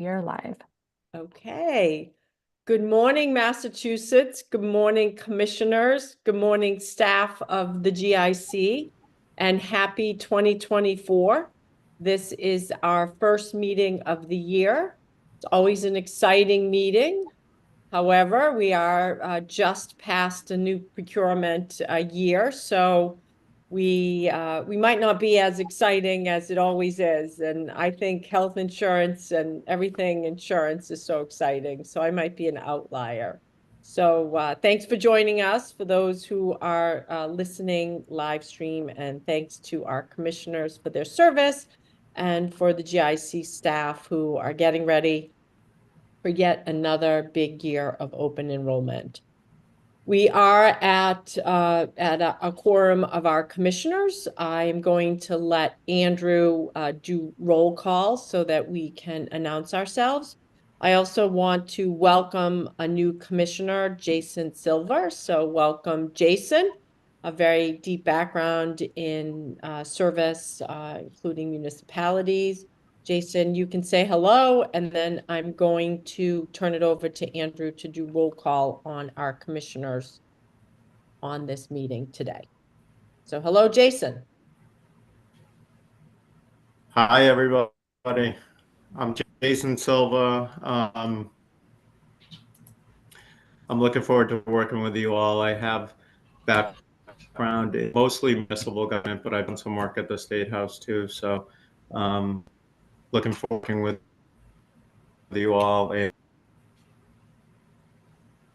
We are live. Okay. Good morning, Massachusetts. Good morning, commissioners. Good morning, staff of the GIC, and happy 2024. This is our first meeting of the year. It's always an exciting meeting. However, we are just past a new procurement year, so we might not be as exciting as it always is. And I think health insurance and everything insurance is so exciting, so I might be an outlier. So thanks for joining us, for those who are listening live stream, and thanks to our commissioners for their service and for the GIC staff who are getting ready for yet another big year of open enrollment. We are at a quorum of our commissioners. I am going to let Andrew do roll call so that we can announce ourselves. I also want to welcome a new commissioner, Jason Silver. So welcome, Jason. A very deep background in service, including municipalities. Jason, you can say hello, and then I'm going to turn it over to Andrew to do roll call on our commissioners on this meeting today. So hello, Jason. Hi, everybody. I'm Jason Silva. I'm looking forward to working with you all. I have background in mostly municipal government, but I've done some work at the State House too. So looking forward to working with you all. All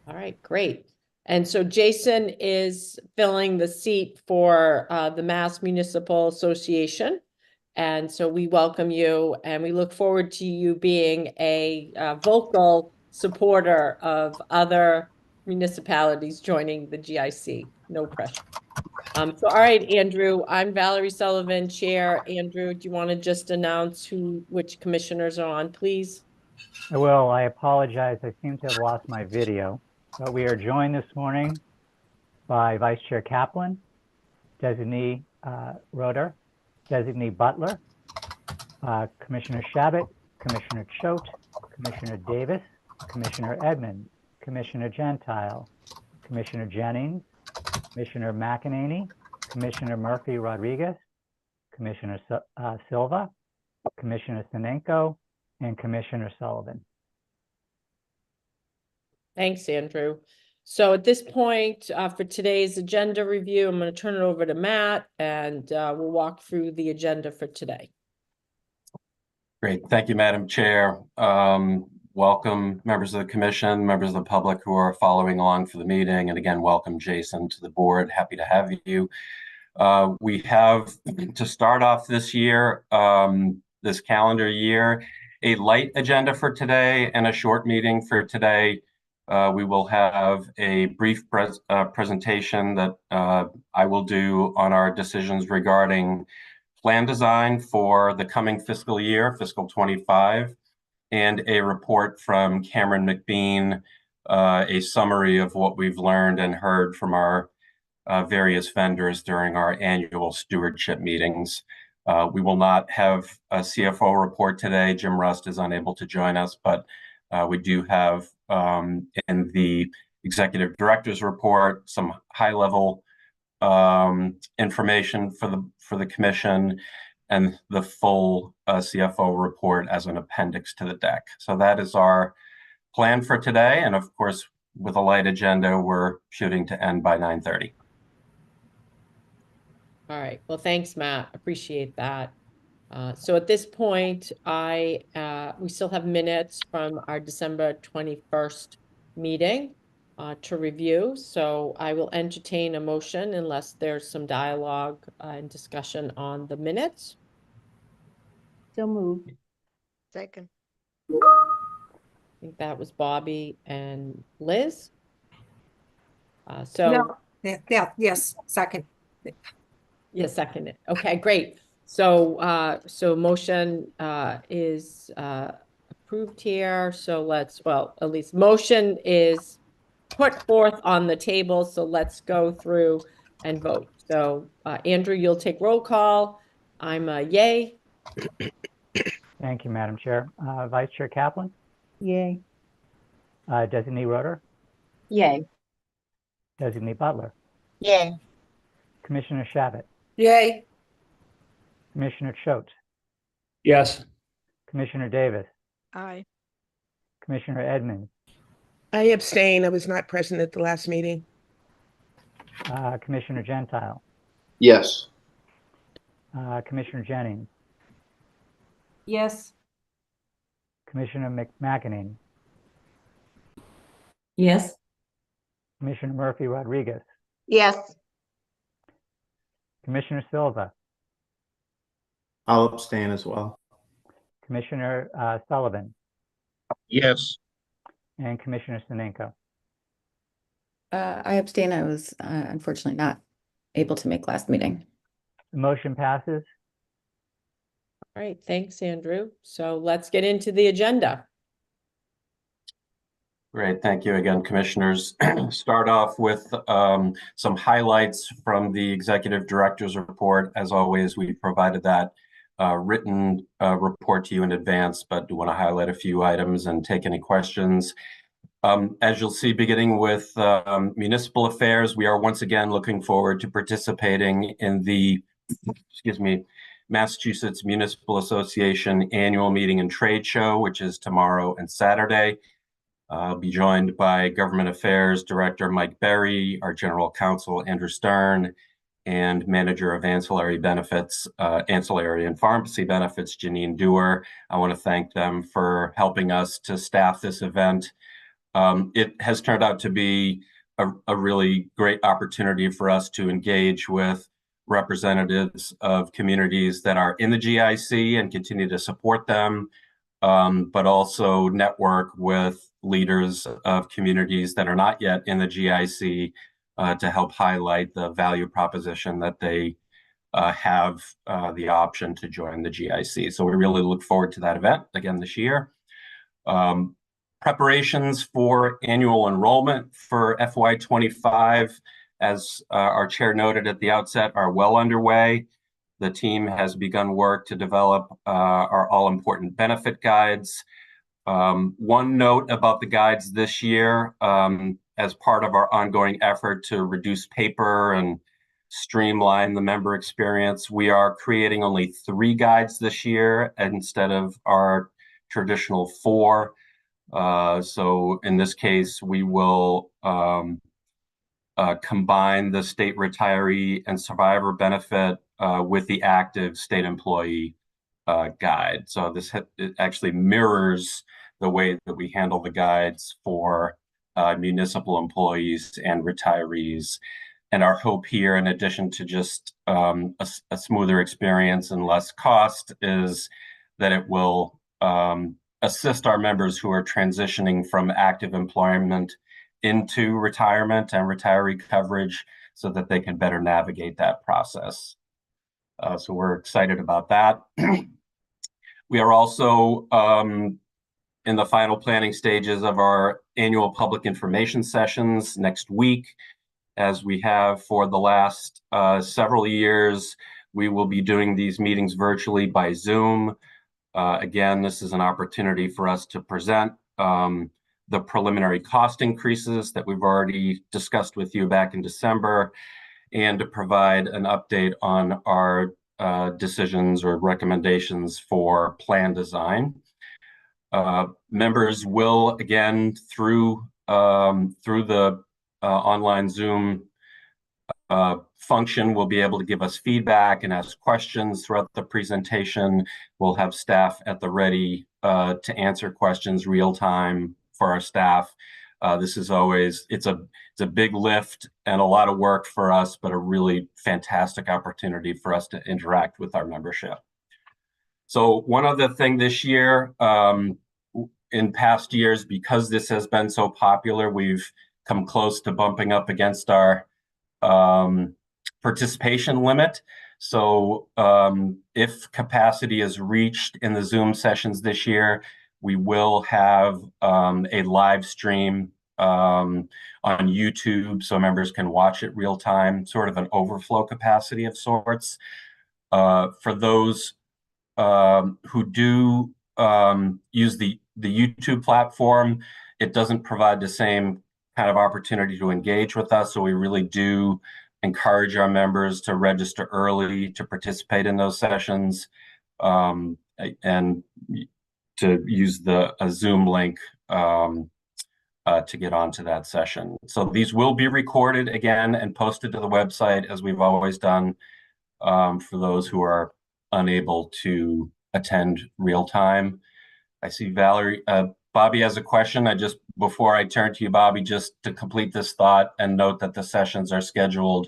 right, great. And so Jason is filling the seat for the Mass Municipal Association. And so we welcome you, and we look forward to you being a vocal supporter of other municipalities joining the GIC. No pressure. All right, Andrew, I'm Valerie Sullivan, Chair. Andrew, do you want to just announce which commissioners are on, please? I will. I apologize. I seem to have lost my video, but we are joined this morning by Vice Chair Kaplan, Designee Roeder, Designee Butler, Commissioner Shabbat, Commissioner Choate, Commissioner Davis, Commissioner Edmonds, Commissioner Gentile, Commissioner Jennings, Commissioner McEnany, Commissioner Murphy Rodriguez, Commissioner Silva, Commissioner Sinenko, and Commissioner Sullivan. Thanks, Andrew. So at this point, for today's agenda review, I'm going to turn it over to Matt, and we'll walk through the agenda for today. Great. Thank you, Madam Chair. Welcome, members of the commission, members of the public who are following along for the meeting. And again, welcome, Jason, to the board. Happy to have you. We have, to start off this year, this calendar year, a light agenda for today and a short meeting for today. We will have a brief presentation that I will do on our decisions regarding plan design for the coming fiscal year, fiscal 25, and a report from Cameron McBean, a summary of what we've learned and heard from our various vendors during our annual stewardship meetings. We will not have a CFO report today. Jim Rust is unable to join us, but we do have in the executive director's report some high-level information for the commission, and the full CFO report as an appendix to the deck. So that is our plan for today, and of course, with a light agenda, we're shooting to end by 9:30. All right. Well, thanks, Matt. Appreciate that. So at this point, we still have minutes from our December 21st meeting to review. So I will entertain a motion unless there's some dialogue and discussion on the minutes. So moved. Second. I think that was Bobby and Liz. No. Yes, second. Yeah, second it. Okay, great. So motion is approved here. So at least motion is put forth on the table. So let's go through and vote. So Andrew, you'll take roll call. I'm a yay. Thank you, Madam Chair. Vice Chair Kaplan, Yay. Designee Roeder, Yay. Designee Butler, Yay. Commissioner Shabbat, Yay. Commissioner Choate, Yes. Commissioner Davis, Aye. Commissioner Edmonds, I abstain. I was not present at the last meeting. Commissioner Gentile, Yes. Commissioner Jennings, Yes. Commissioner McMcEnany, Yes. Commissioner Murphy Rodriguez, Yes. Commissioner Silva, I'll abstain as well. Commissioner Sullivan, Yes. and Commissioner Sinenko. I abstain. I was unfortunately not able to make last meeting. The motion passes. All right, thanks, Andrew. So let's get into the agenda. Great, thank you again, commissioners. Start off with some highlights from the executive director's report. As always, we provided that written report to you in advance, but do want to highlight a few items and take any questions. As you'll see, beginning with municipal affairs, we are once again looking forward to participating in the, Massachusetts Municipal Association annual meeting and trade show, which is tomorrow and Saturday. I'll be joined by Government Affairs Director Mike Berry, our General Counsel Andrew Stern, and Manager of Ancillary Benefits, Ancillary and Pharmacy Benefits, Janine Dewar. I want to thank them for helping us to staff this event. It has turned out to be a really great opportunity for us to engage with representatives of communities that are in the GIC and continue to support them, but also network with leaders of communities that are not yet in the GIC to help highlight the value proposition that they have the option to join the GIC. So we really look forward to that event again this year. Preparations for annual enrollment for FY25, as our chair noted at the outset, are well underway. The team has begun work to develop our all-important benefit guides. One note about the guides this year, as part of our ongoing effort to reduce paper and streamline the member experience, we are creating only 3 guides this year instead of our traditional 4. So in this case, we will combine the state retiree and survivor benefit with the active state employee guide. So this it actually mirrors the way that we handle the guides for municipal employees and retirees. And our hope here, in addition to just a smoother experience and less cost, is that it will assist our members who are transitioning from active employment into retirement and retiree coverage so that they can better navigate that process. So we're excited about that. We are also in the final planning stages of our annual public information sessions next week. As we have for the last several years, we will be doing these meetings virtually by Zoom. Again, this is an opportunity for us to present the preliminary cost increases that we've already discussed with you back in December, and to provide an update on our decisions or recommendations for plan design. Members will, again, through the online Zoom function, will be able to give us feedback and ask questions throughout the presentation. We'll have staff at the ready to answer questions real time for our staff. This is always, it's a big lift and a lot of work for us, but a really fantastic opportunity for us to interact with our membership. So one other thing this year, in past years, because this has been so popular, we've come close to bumping up against our participation limit. So if capacity is reached in the Zoom sessions this year, we will have a live stream on YouTube so members can watch it real time, sort of an overflow capacity of sorts. For those who do use the YouTube platform, it doesn't provide the same kind of opportunity to engage with us. So we really do encourage our members to register early to participate in those sessions, and to use a Zoom link to get onto that session. So these will be recorded again and posted to the website, as we've always done, for those who are unable to attend real time. I see Valerie, Bobby has a question. Before I turn to you, Bobby, just to complete this thought and note that the sessions are scheduled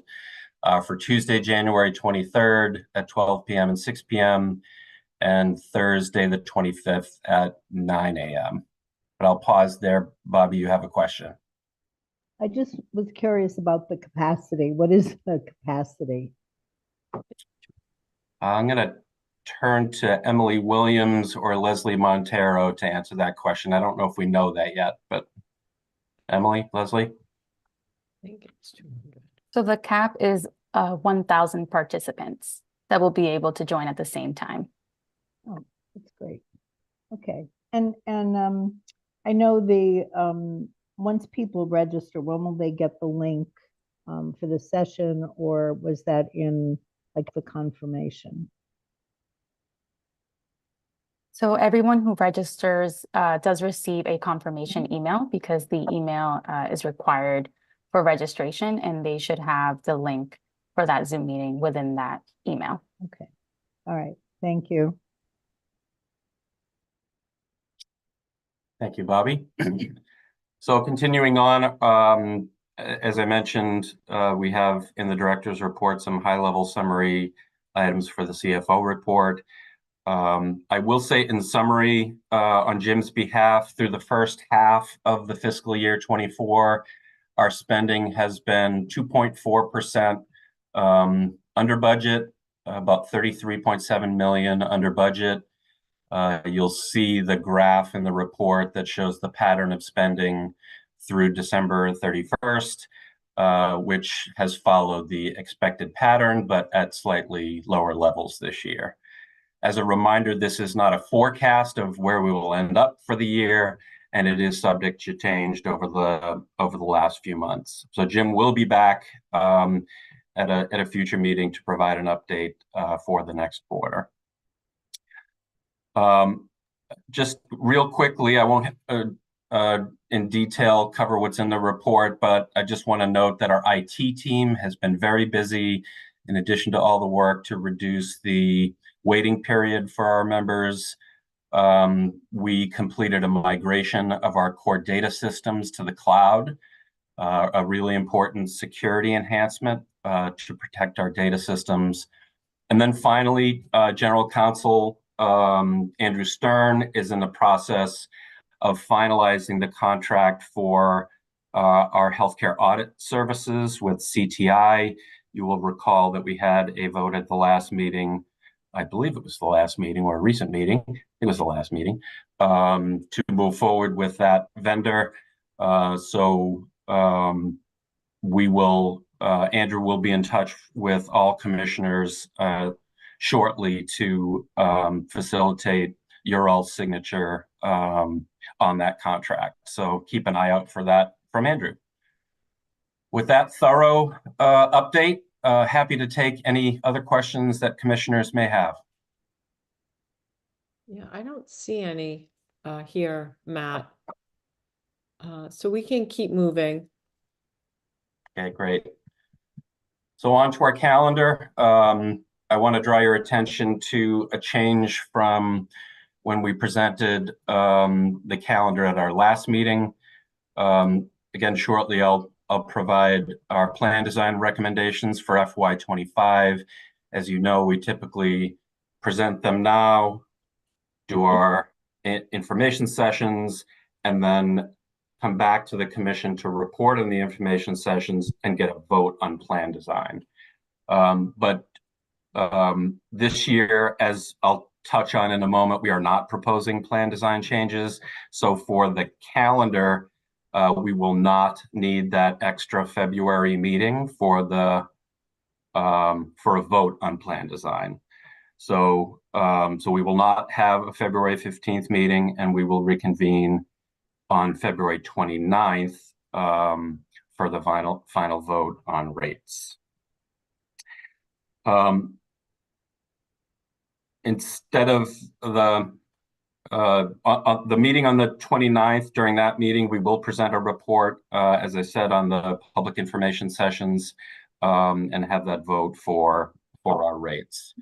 for Tuesday, January 23rd at 12 p.m. and 6 p.m. and Thursday, the 25th at 9 a.m. But I'll pause there. Bobby, you have a question. I just was curious about the capacity. What is the capacity? I'm going to turn to Emily Williams or Leslie Montero to answer that question. I don't know if we know that yet, but Emily, Leslie? I think it's 200. So the cap is 1,000 participants that will be able to join at the same time. Oh, that's great. Okay. And I know once people register, when will they get the link for the session, or was that in like the confirmation? So everyone who registers does receive a confirmation email, because the email is required for registration, and they should have the link for that Zoom meeting within that email. Okay. All right. Thank you. Thank you, Bobby. So continuing on, as I mentioned, we have in the director's report some high-level summary items for the CFO report. I will say in summary, on Jim's behalf, through the first half of the fiscal year 24, our spending has been 2.4% under budget, about 33.7 million under budget. You'll see the graph in the report that shows the pattern of spending through December 31st, which has followed the expected pattern, but at slightly lower levels this year. As a reminder, this is not a forecast of where we will end up for the year, and it is subject to change over the last few months. So Jim will be back at a future meeting to provide an update for the next quarter. Just real quickly, I won't in detail cover what's in the report, but I just want to note that our IT team has been very busy, in addition to all the work to reduce the waiting period for our members. We completed a migration of our core data systems to the cloud, a really important security enhancement to protect our data systems. And then finally, General Counsel Andrew Stern is in the process of finalizing the contract for our healthcare audit services with CTI. You will recall that we had a vote at the last meeting, I believe it was the last meeting or a recent meeting, it was the last meeting, to move forward with that vendor. We will, Andrew will be in touch with all commissioners shortly to facilitate your all's signature on that contract. So keep an eye out for that from Andrew. With that thorough update, happy to take any other questions that commissioners may have. Yeah, I don't see any here, Matt. So we can keep moving. Okay, great. So on to our calendar. I want to draw your attention to a change from when we presented the calendar at our last meeting. Again, shortly I'll provide our plan design recommendations for FY25. As you know, we typically present them now, do our information sessions, and then come back to the commission to report on the information sessions and get a vote on plan design. This year, as I'll touch on in a moment, we are not proposing plan design changes. So for the calendar, we will not need that extra February meeting for a vote on plan design. So So we will not have a February 15th meeting, and we will reconvene on February 29th for the final vote on rates. Instead of the meeting on the 29th, during that meeting, we will present a report, as I said, on the public information sessions and have that vote for our rates.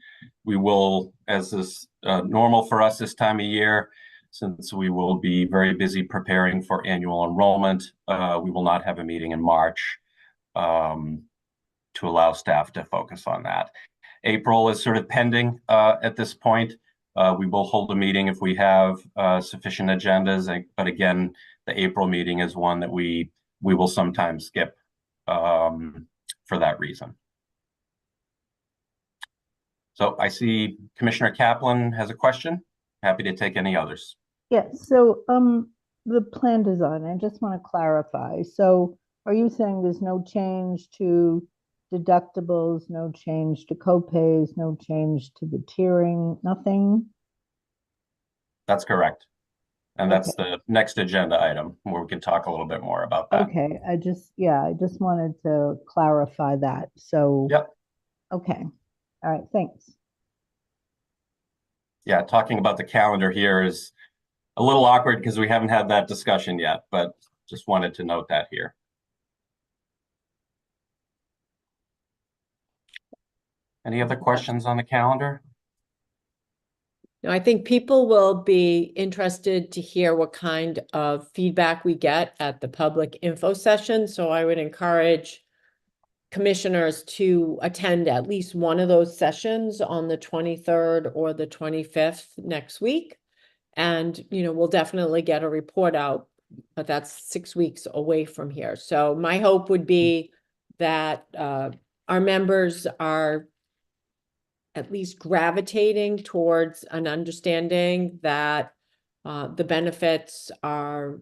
We will, as is normal for us this time of year, since we will be very busy preparing for annual enrollment, we will not have a meeting in March to allow staff to focus on that. April is sort of pending at this point. We will hold a meeting if we have sufficient agendas, but again, the April meeting is one that we will sometimes skip for that reason. So I see Commissioner Kaplan has a question. Happy to take any others. Yeah, so the plan design, I just want to clarify. So are you saying there's no change to deductibles, no change to copays, no change to the tiering, nothing? That's correct. And that's the next agenda item where we can talk a little bit more about that. Okay, I just wanted to clarify that. So, yep. Okay. All right, thanks. Yeah, talking about the calendar here is a little awkward because we haven't had that discussion yet, but just wanted to note that here. Any other questions on the calendar? No, I think people will be interested to hear what kind of feedback we get at the public info session. So I would encourage commissioners to attend at least one of those sessions on the 23rd or the 25th next week. And, we'll definitely get a report out, but that's 6 weeks away from here. So my hope would be that our members are at least gravitating towards an understanding that the benefits are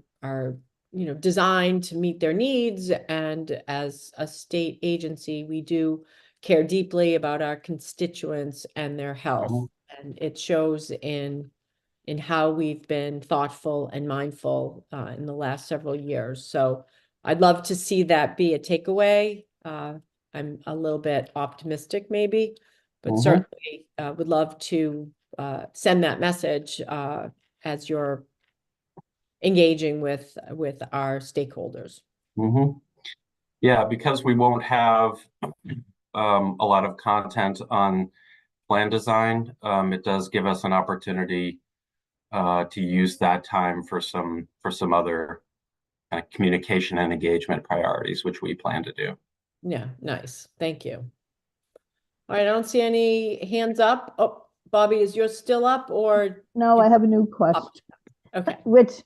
designed to meet their needs. And as a state agency, we do care deeply about our constituents and their health. And it shows in how we've been thoughtful and mindful in the last several years. So I'd love to see that be a takeaway. I'm a little bit optimistic maybe, but certainly would love to send that message as you're engaging with our stakeholders. Yeah, because we won't have a lot of content on plan design, it does give us an opportunity to use that time for some other kind of communication and engagement priorities, which we plan to do. Yeah, nice. Thank you. All right, I don't see any hands up. Oh, Bobby, is yours still up or? No, I have a new question. Okay. Which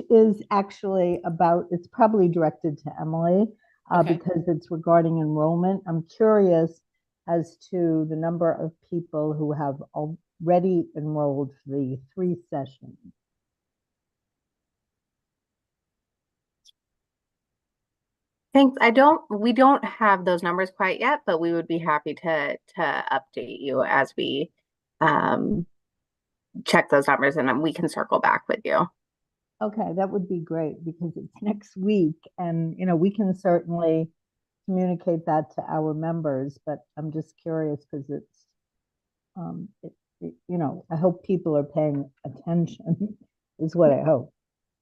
is actually about, it's probably directed to Emily because it's regarding enrollment. I'm curious as to the number of people who have already enrolled for the 3 sessions. Thanks. We don't have those numbers quite yet, but we would be happy to update you as we check those numbers, and then we can circle back with you. Okay, that would be great because it's next week, and we can certainly communicate that to our members, but I'm just curious because it's I hope people are paying attention is what I hope.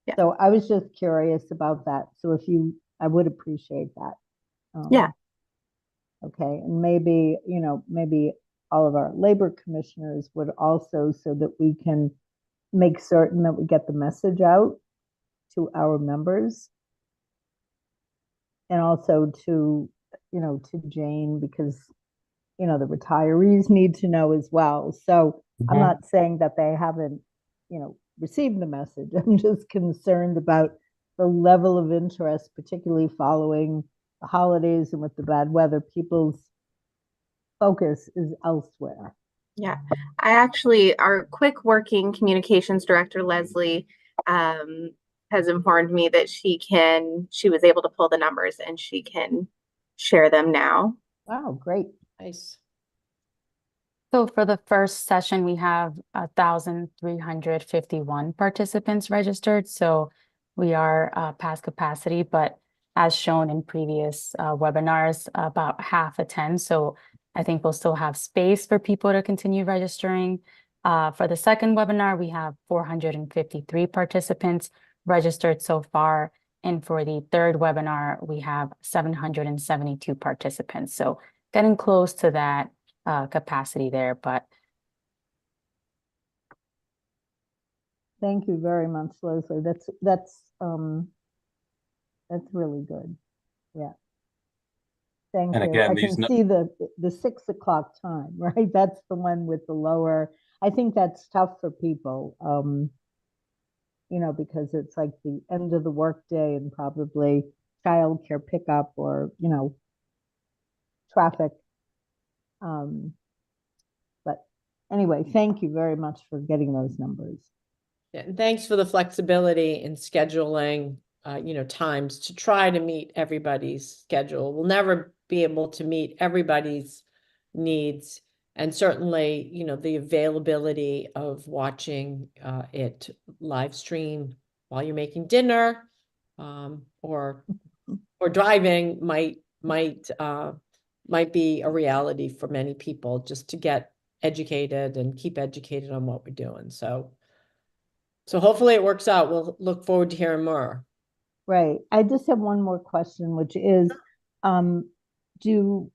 Yeah. So I was just curious about that. So I would appreciate that. Yeah. Okay. And maybe all of our labor commissioners would also, so that we can make certain that we get the message out to our members. And also to Jane, because, the retirees need to know as well. So I'm not saying that they haven't, received the message. I'm just concerned about the level of interest, particularly following the holidays and with the bad weather. People's focus is elsewhere. Yeah, our quick working communications director, Leslie, has informed me that she was able to pull the numbers and she can share them now. Wow, great. Nice. So for the first session, we have 1,351 participants registered. So we are past capacity, but as shown in previous webinars, about half attend. So I think we'll still have space for people to continue registering. For the second webinar, we have 453 participants registered so far. And for the third webinar, we have 772 participants. So getting close to that capacity there, but Thank you very much, Leslie. That's really good. Yeah. Thank And you. again, I these can see the 6 o'clock time, right? That's the one with the lower. I think that's tough for people, you know, because it's like the end of the workday and probably childcare pickup or, you know, traffic. But anyway, thank you very much for getting those numbers. Yeah, and thanks for the flexibility in scheduling, you know, times to try to meet everybody's schedule. We'll never be able to meet everybody's needs. And certainly, you know, the availability of watching it live stream while you're making dinner or driving might be a reality for many people, just to get educated and keep educated on what we're doing. So hopefully it works out. We'll look forward to hearing more. Right. I just have one more question, which is, do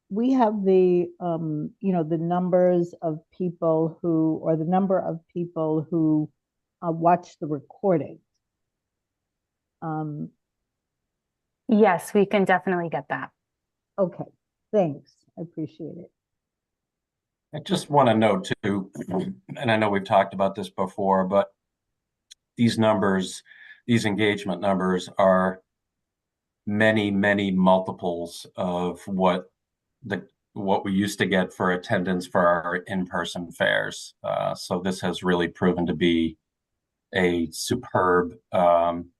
we have the, you know, the numbers of people who, or the number of people who watch the recording? yes, we can definitely get that. Okay, thanks. I appreciate it. I just want to note too, and I know we've talked about this before, but these numbers, these engagement numbers are many, many multiples of what we used to get for attendance for our in-person fairs. So this has really proven to be a superb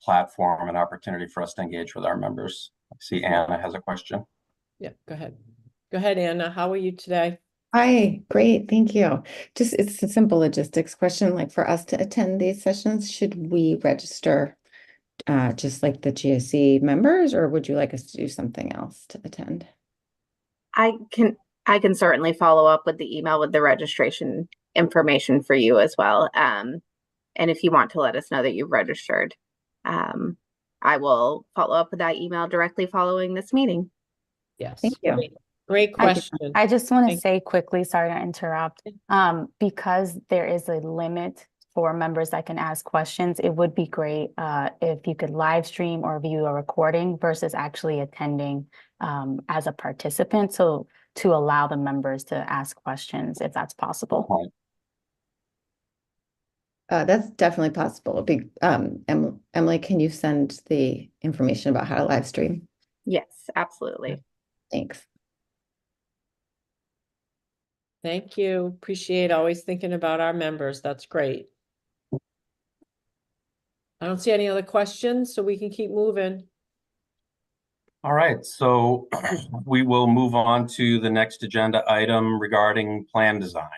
platform and opportunity for us to engage with our members. I see Anna has a question. Yeah, go ahead. Go ahead, Anna. How are you today? Hi, great, thank you. Just it's a simple logistics question. Like for us to attend these sessions, should we register just like the GIC members, or would you like us to do something else to attend? I can certainly follow up with the email with the registration information for you as well. And if you want to let us know that you've registered, I will follow up with that email directly following this meeting. Yes. Thank you. Great question. I just want to Thank- say quickly, sorry to interrupt, because there is a limit for members that can ask questions, it would be great if you could live stream or view a recording versus actually attending as a participant. So to allow the members to ask questions, if that's possible. That's definitely possible. It'd be, Emily, can you send the information about how to live stream? Yes, absolutely. Thanks. Thank you. Appreciate always thinking about our members. That's great. I don't see any other questions, so we can keep moving. All right, so we will move on to the next agenda item regarding plan design.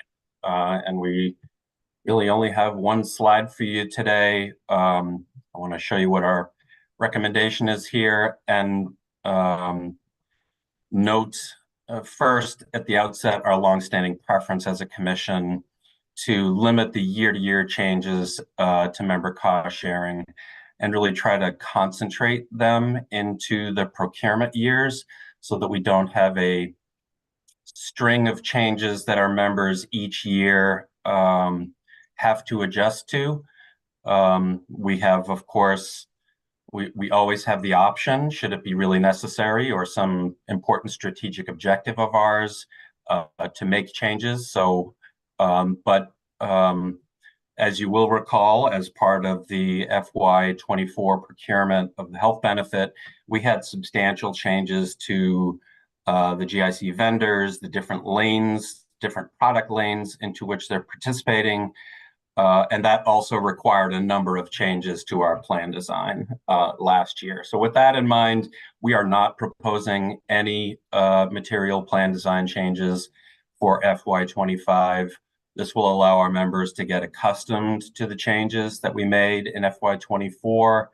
And we really only have one slide for you today. I want to show you what our recommendation is here, and note first at the outset our longstanding preference as a commission to limit the year-to-year changes to member cost sharing and really try to concentrate them into the procurement years so that we don't have a string of changes that our members each year have to adjust to. We have, of course, we always have the option, should it be really necessary or some important strategic objective of ours, to make changes. So, as you will recall, as part of the FY24 procurement of the health benefit, we had substantial changes to the GIC vendors, the different lanes, different product lanes into which they're participating. And that also required a number of changes to our plan design last year. So with that in mind, we are not proposing any material plan design changes for FY25. This will allow our members to get accustomed to the changes that we made in FY24.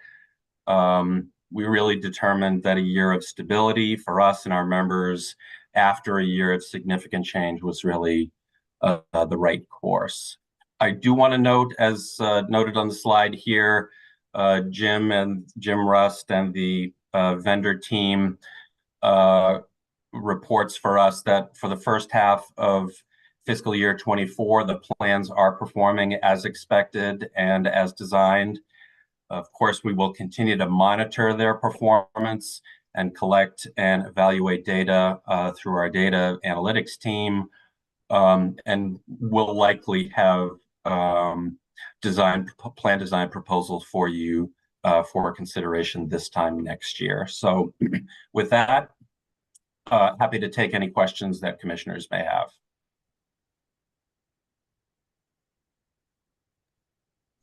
We really determined that a year of stability for us and our members after a year of significant change was really the right course. I do want to note, as noted on the slide here, Jim Rust and the vendor team reports for us that for the first half of fiscal year 24, the plans are performing as expected and as designed. Of course, we will continue to monitor their performance and collect and evaluate data through our data analytics team, and we'll likely have plan design proposals for you for consideration this time next year. So with that, happy to take any questions that commissioners may have.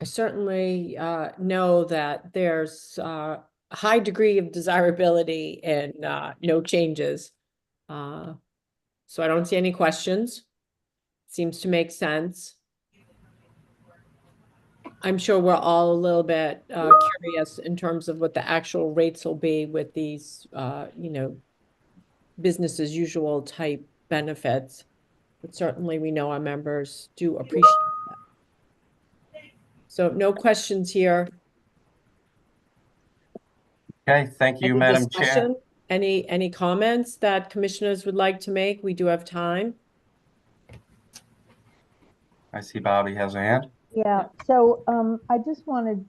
I certainly know that there's a high degree of desirability and no changes. So I don't see any questions. Seems to make sense. I'm sure we're all a little bit curious in terms of what the actual rates will be with these, business as usual type benefits. But certainly we know our members do appreciate that. So no questions here. Okay, thank you, Any Madam discussion? Chair. Any comments that commissioners would like to make? We do have time. I see Bobby has a hand. Yeah, so I just wanted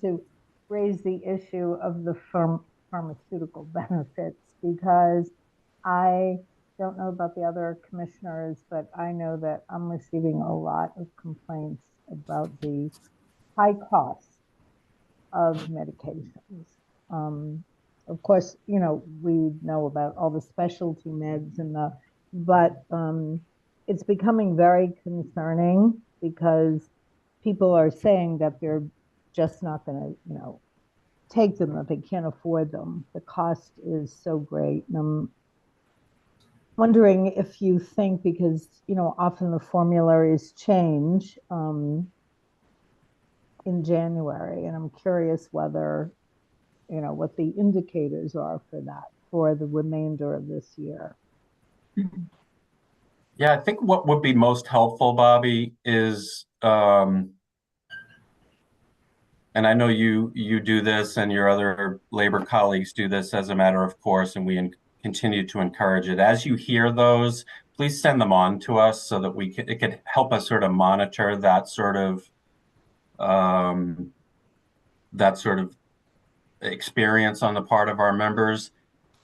to raise the issue of the pharmaceutical benefits, because I don't know about the other commissioners, but I know that I'm receiving a lot of complaints about the high cost of medications. Of course, we know about all the specialty meds but it's becoming very concerning because people are saying that they're just not going to, take them, that they can't afford them. The cost is so great. And I'm wondering if you think, because, often the formularies change in January, and I'm curious whether, what the indicators are for that for the remainder of this year. Yeah, I think what would be most helpful, Bobby, is, and I know you do this and your other labor colleagues do this as a matter of course, and we continue to encourage it. As you hear those, please send them on to us so that it could help us sort of monitor that sort of experience on the part of our members.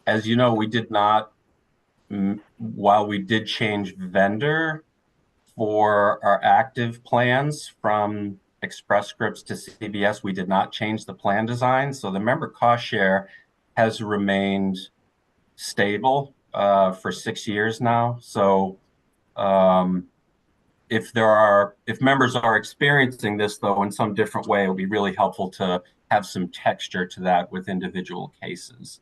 As you know, we did not, while we did change vendor for our active plans from Express Scripts to CVS, we did not change the plan design. So the member cost share has remained stable for 6 years now. So if members are experiencing this though in some different way, it would be really helpful to have some texture to that with individual cases.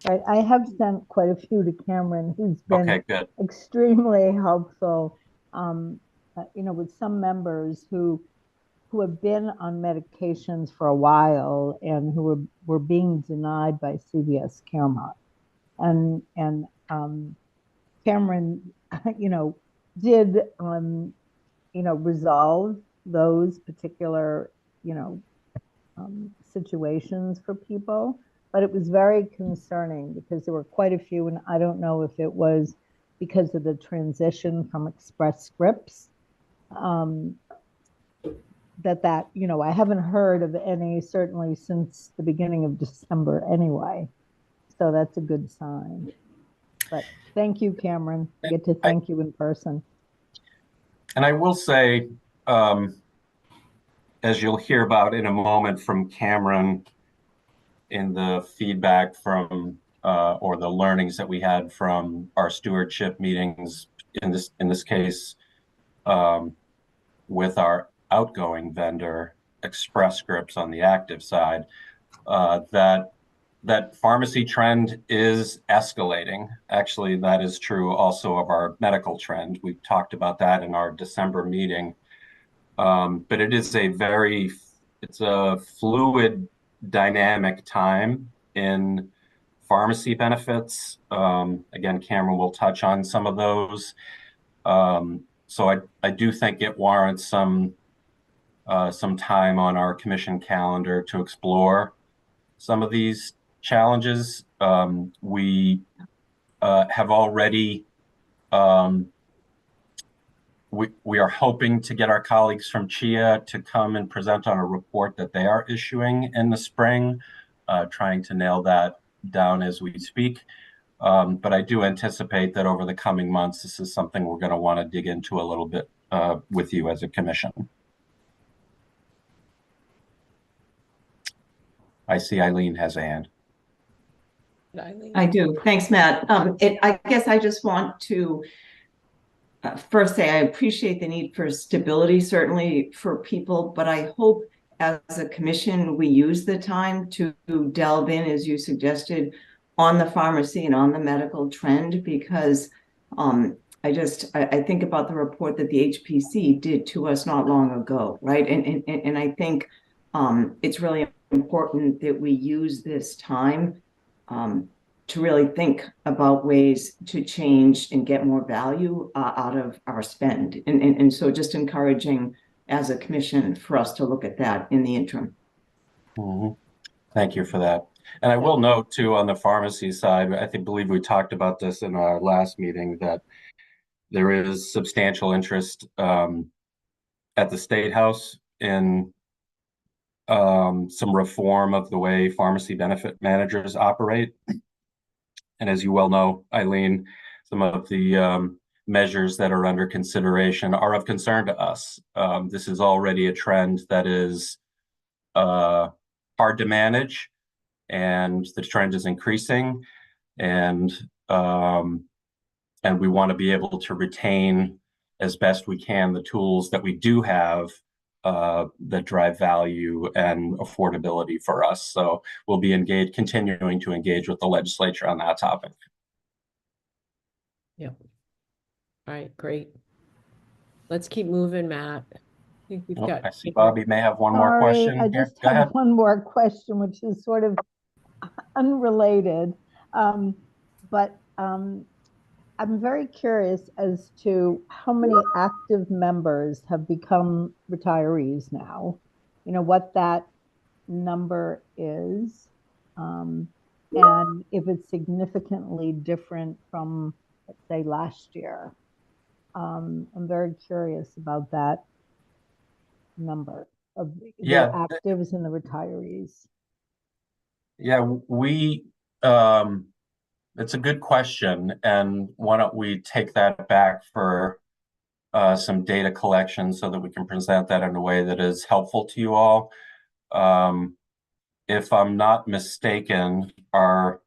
Right. I have sent quite a few to Cameron, who's been extremely helpful. With some members who have been on medications for a while and who were being denied by CVS Caremark, and Cameron, did resolve those particular situations for people. But it was very concerning because there were quite a few, and I don't know if it was because of the transition from Express Scripts, that I haven't heard of any, certainly since the beginning of December anyway. So that's a good sign. But thank you, Cameron. I get to thank you in person. And I will say, as you'll hear about in a moment from Cameron, in the feedback from or the learnings that we had from our stewardship meetings, in this case, with our outgoing vendor, Express Scripts on the active side, that that pharmacy trend is escalating. Actually, that is true also of our medical trend. We talked about that in our December meeting. But it's a fluid, dynamic time in pharmacy benefits. Again, Cameron will touch on some of those. So I do think it warrants some time on our commission calendar to explore some of these challenges. We have already, we are hoping to get our colleagues from CHIA to come and present on a report that they are issuing in the spring, trying to nail that down as we speak. But I do anticipate that over the coming months, this is something we're going to want to dig into a little bit with you as a commission. I see Eileen has a hand. I do. Thanks, Matt. I guess I just want to first say I appreciate the need for stability, certainly for people, but I hope as a commission we use the time to delve in, as you suggested, on the pharmacy and on the medical trend, because I think about the report that the HPC did to us not long ago, right? And I think it's really important that we use this time to really think about ways to change and get more value out of our spend. And so just encouraging as a commission for us to look at that in the interim. Mm-hmm. Thank you for that. And I will note too, on the pharmacy side, believe we talked about this in our last meeting, that there is substantial interest at the State House in some reform of the way pharmacy benefit managers operate. And as you well know, Eileen, some of the measures that are under consideration are of concern to us. This is already a trend that is hard to manage, and the trend is increasing. And we want to be able to retain as best we can the tools that we do have that drive value and affordability for us. So we'll be continuing to engage with the legislature on that topic. Yeah. All right, great. Let's keep moving, Matt. I think we've got. I see Bobby may have one more question. I just have one more question, which is sort of unrelated. But I'm very curious as to how many active members have become retirees now, what that number is, and if it's significantly different from, let's say, last year. I'm very curious about that number of the actives and the retirees. Yeah, it's a good question, and why don't we take that back for some data collection so that we can present that in a way that is helpful to you all. If I'm not mistaken, let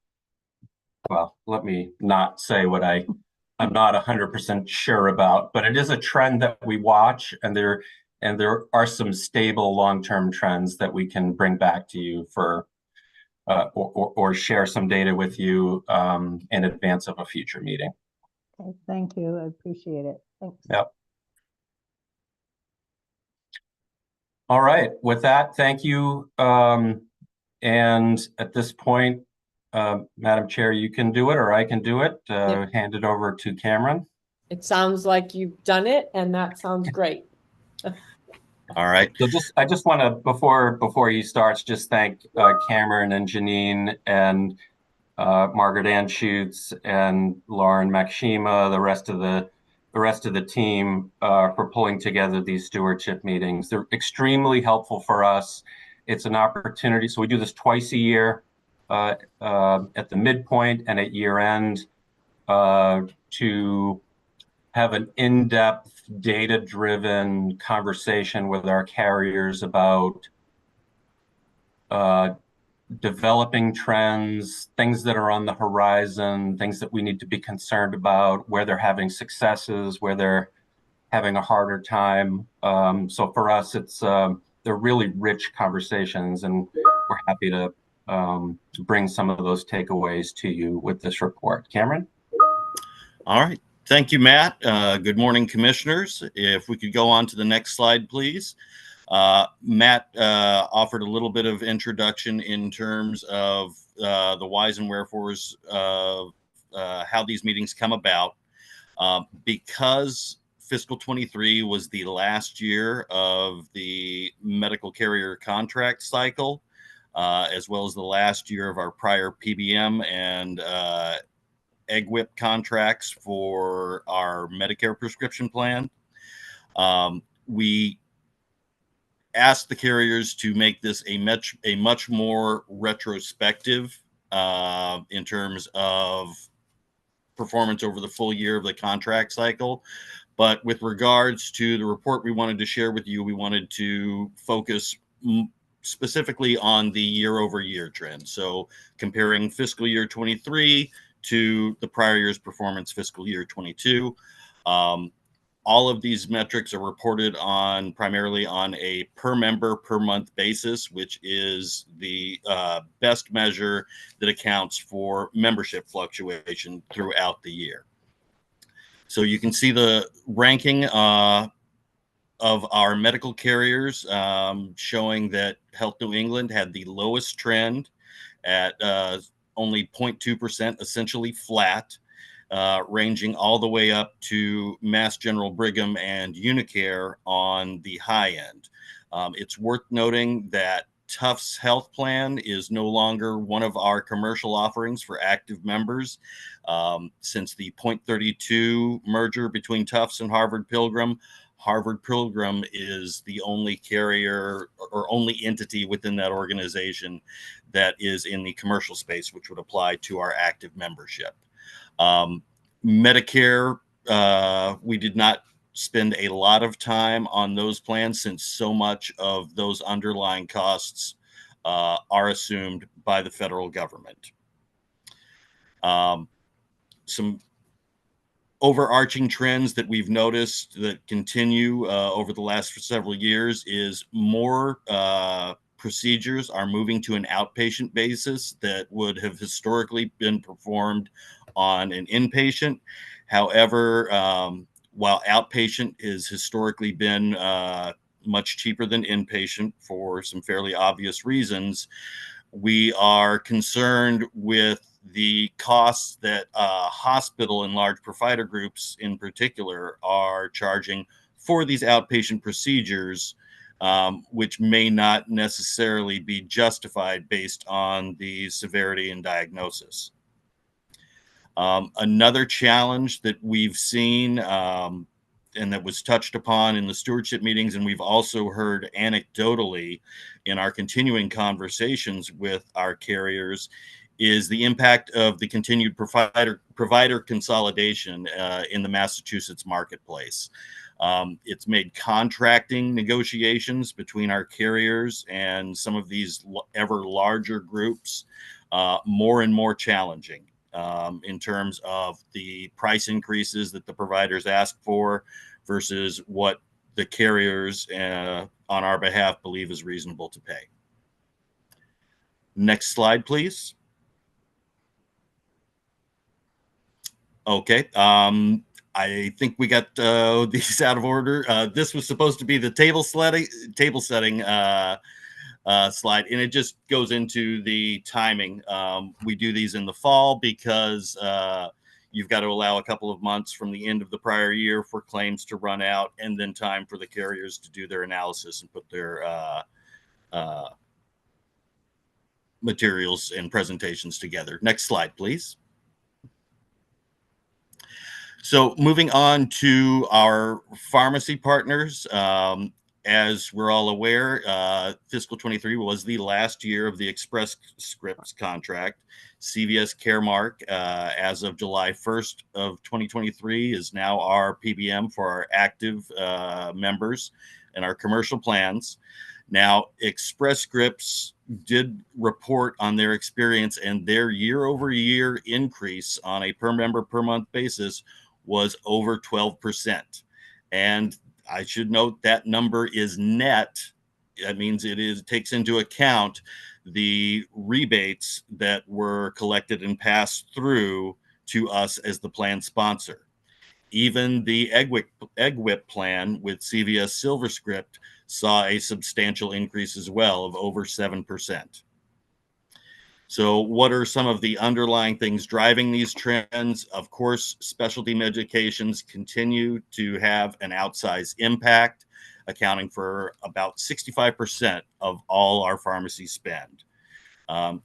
me not say what I'm not 100% sure about, but it is a trend that we watch, and there are some stable long-term trends that we can bring back to you for or share some data with you in advance of a future meeting. Okay, thank you. I appreciate it. Thanks. Yep. All right. With that, thank you. And at this point, Madam Chair, you can do it, or I can do it. Hand it over to Cameron. It sounds like you've done it, and that sounds great. All right. So I just want to, before he starts, just thank Cameron and Janine and Margaret Ann Schutz and Lauren Makshima, the rest of the team for pulling together these stewardship meetings. They're extremely helpful for us. It's an opportunity. So we do this twice a year at the midpoint and at year end to have an in-depth, data-driven conversation with our carriers about developing trends, things that are on the horizon, things that we need to be concerned about, where they're having successes, where they're having a harder time. So for us, they're really rich conversations, and we're happy to bring some of those takeaways to you with this report. Cameron? All right. Thank you, Matt. Good morning, commissioners. If we could go on to the next slide, please. Matt offered a little bit of introduction in terms of the whys and wherefores of how these meetings come about. Because fiscal 23 was the last year of the medical carrier contract cycle, as well as the last year of our prior PBM and EGWIP contracts for our Medicare prescription plan. We asked the carriers to make this a much more retrospective in terms of performance over the full year of the contract cycle. But with regards to the report we wanted to share with you, we wanted to focus specifically on the year-over-year trend. So comparing fiscal year 23 to the prior year's performance, fiscal year 22. All of these metrics are reported on primarily on a per member per month basis, which is the best measure that accounts for membership fluctuation throughout the year. So you can see the ranking of our medical carriers showing that Health New England had the lowest trend at only 0.2%, essentially flat. Ranging all the way up to Mass General Brigham and Unicare on the high end. It's worth noting that Tufts Health Plan is no longer one of our commercial offerings for active members. Since the 0.32 merger between Tufts and Harvard Pilgrim, Harvard Pilgrim is the only carrier or only entity within that organization that is in the commercial space, which would apply to our active membership. Medicare, we did not spend a lot of time on those plans since so much of those underlying costs are assumed by the federal government. Some overarching trends that we've noticed that continue over the last several years is more procedures are moving to an outpatient basis that would have historically been performed on an inpatient. However, while outpatient has historically been much cheaper than inpatient for some fairly obvious reasons, we are concerned with the costs that hospital and large provider groups in particular are charging for these outpatient procedures, which may not necessarily be justified based on the severity and diagnosis. Another challenge that we've seen and that was touched upon in the stewardship meetings, and we've also heard anecdotally in our continuing conversations with our carriers, is the impact of the continued provider consolidation in the Massachusetts marketplace. It's made contracting negotiations between our carriers and some of these ever larger groups more and more challenging. In terms of the price increases that the providers ask for versus what the carriers on our behalf believe is reasonable to pay. Next slide, please. Okay. I think we got these out of order. This was supposed to be the table setting slide, and it just goes into the timing. We do these in the fall because you've got to allow a couple of months from the end of the prior year for claims to run out, and then time for the carriers to do their analysis and put their materials and presentations together. Next slide, please. So moving on to our pharmacy partners, as we're all aware, fiscal 23 was the last year of the Express Scripts contract. CVS Caremark, as of July 1st of 2023, is now our PBM for our active members and our commercial plans. Now, Express Scripts did report on their experience, and their year-over-year increase on a per member per month basis was over 12%. And I should note that number is net. That means it takes into account the rebates that were collected and passed through to us as the plan sponsor. Even the egg whip plan with CVS SilverScript saw a substantial increase as well of over 7%. So what are some of the underlying things driving these trends? Of course, specialty medications continue to have an outsized impact, accounting for about 65% of all our pharmacy spend.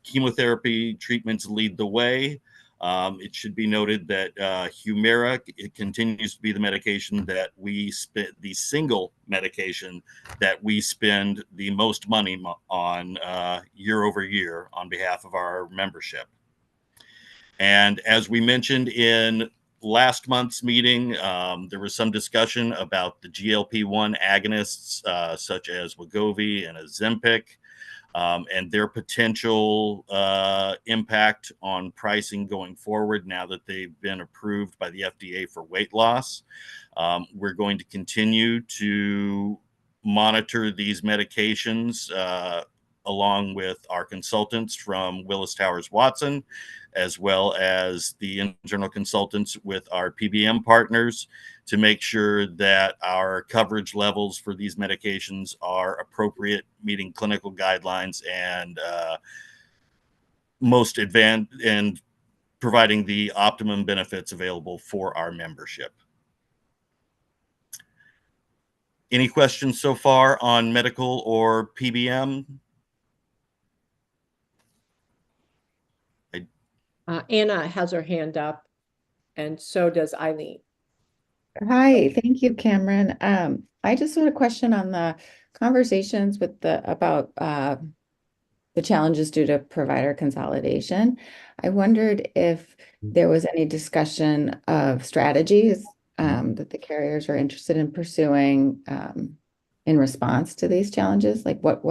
Chemotherapy treatments lead the way. It should be noted that Humira, it continues to be the medication that we spend, the single medication that we spend the most money on year over year on behalf of our membership. And as we mentioned in last month's meeting, there was some discussion about the GLP-1 agonists such as Wegovy and Ozempic. And their potential impact on pricing going forward now that they've been approved by the FDA for weight loss. We're going to continue to monitor these medications along with our consultants from Willis Towers Watson, as well as the internal consultants with our PBM partners, to make sure that our coverage levels for these medications are appropriate, meeting clinical guidelines and most advanced, and providing the optimum benefits available for our membership. Any questions so far on medical or PBM? Anna has her hand up, and so does Eileen. Hi, thank you, Cameron. I just had a question on the conversations with about the challenges due to provider consolidation. I wondered if there was any discussion of strategies that the carriers are interested in pursuing in response to these challenges. Like what's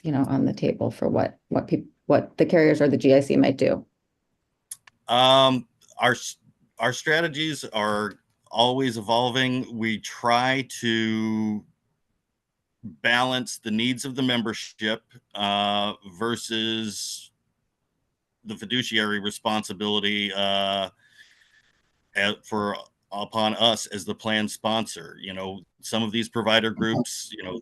on the table for what the carriers or the GIC might do. Our strategies are always evolving. We try to balance the needs of the membership versus the fiduciary responsibility upon us as the plan sponsor. You know, some of these provider groups, you know,